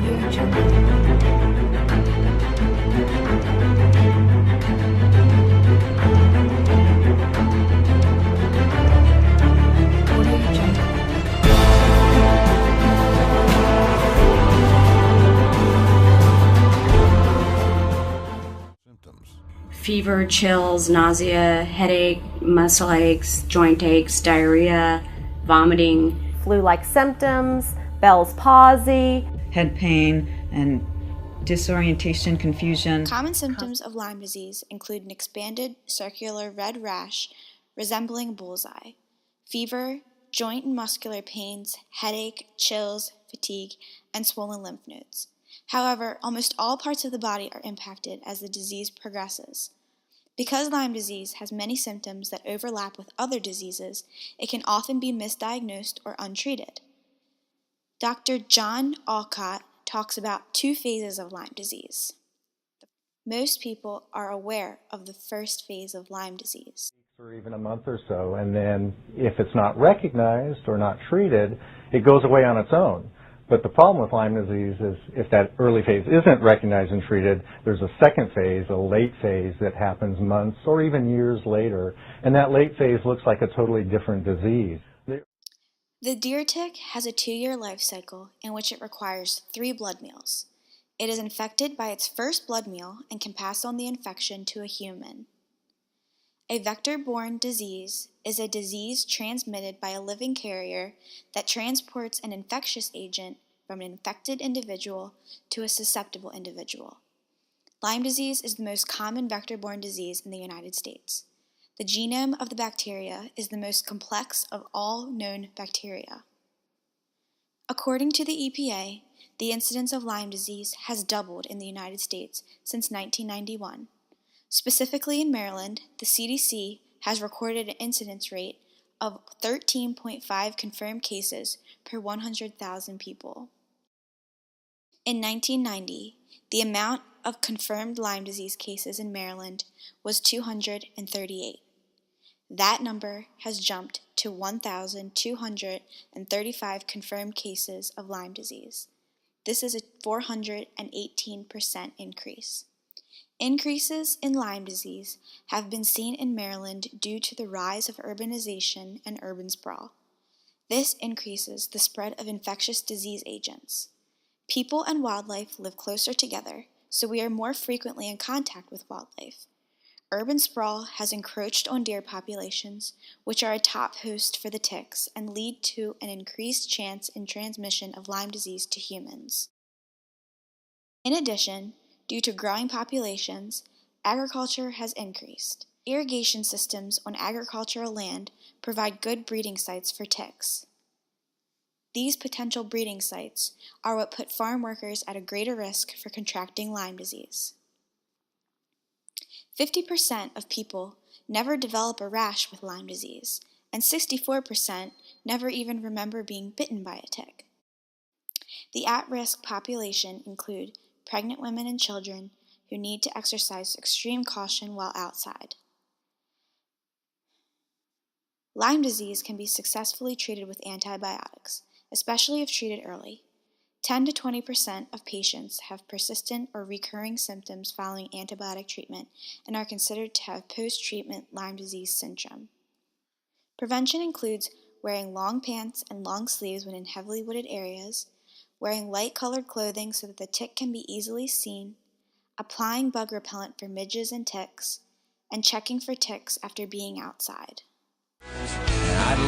Audio Jungle. Audio Jungle. Symptoms. Fever, chills, nausea, headache, muscle aches, joint aches, diarrhea, vomiting. Flu-like symptoms, Bell's palsy, head pain, and disorientation, confusion. Common symptoms of Lyme disease include an expanded circular red rash resembling a bullseye, fever, joint and muscular pains, headache, chills, fatigue, and swollen lymph nodes. However, almost all parts of the body are impacted as the disease progresses. Because Lyme disease has many symptoms that overlap with other diseases, it can often be misdiagnosed or untreated. Dr. John Alcott talks about two phases of Lyme disease. Most people are aware of the first phase of Lyme disease. Or even a month or so, and then if it's not recognized or not treated, it goes away on its own. But the problem with Lyme disease is if that early phase isn't recognized and treated, there's a second phase, a late phase that happens months or even years later, and that late phase looks like a totally different disease. The deer tick has a 2-year life cycle in which it requires 3 blood meals. It is infected by its first blood meal and can pass on the infection to a human. A vector-borne disease is a disease transmitted by a living carrier that transports an infectious agent from an infected individual to a susceptible individual. Lyme disease is the most common vector-borne disease in the United States. The genome of the bacteria is the most complex of all known bacteria. According to the EPA, the incidence of Lyme disease has doubled in the United States since 1991. Specifically in Maryland, the CDC has recorded an incidence rate of 13.5 confirmed cases per 100,000 people. In 1990, the amount of confirmed Lyme disease cases in Maryland was 238. That number has jumped to 1,235 confirmed cases of Lyme disease. This is a 418% increase. Increases in Lyme disease have been seen in Maryland due to the rise of urbanization and urban sprawl. This increases the spread of infectious disease agents. People and wildlife live closer together, so we are more frequently in contact with wildlife. Urban sprawl has encroached on deer populations, which are a top host for the ticks and lead to an increased chance in transmission of Lyme disease to humans. In addition, due to growing populations, agriculture has increased. Irrigation systems on agricultural land provide good breeding sites for ticks. These potential breeding sites are what put farm workers at a greater risk for contracting Lyme disease. 50% of people never develop a rash with Lyme disease, and 64% never even remember being bitten by a tick. The at-risk population include pregnant women and children who need to exercise extreme caution while outside. Lyme disease can be successfully treated with antibiotics, especially if treated early. 10 to 20% of patients have persistent or recurring symptoms following antibiotic treatment and are considered to have post-treatment Lyme disease syndrome. Prevention includes wearing long pants and long sleeves when in heavily wooded areas, wearing light-colored clothing so that the tick can be easily seen, applying bug repellent for midges and ticks, and checking for ticks after being outside. I'd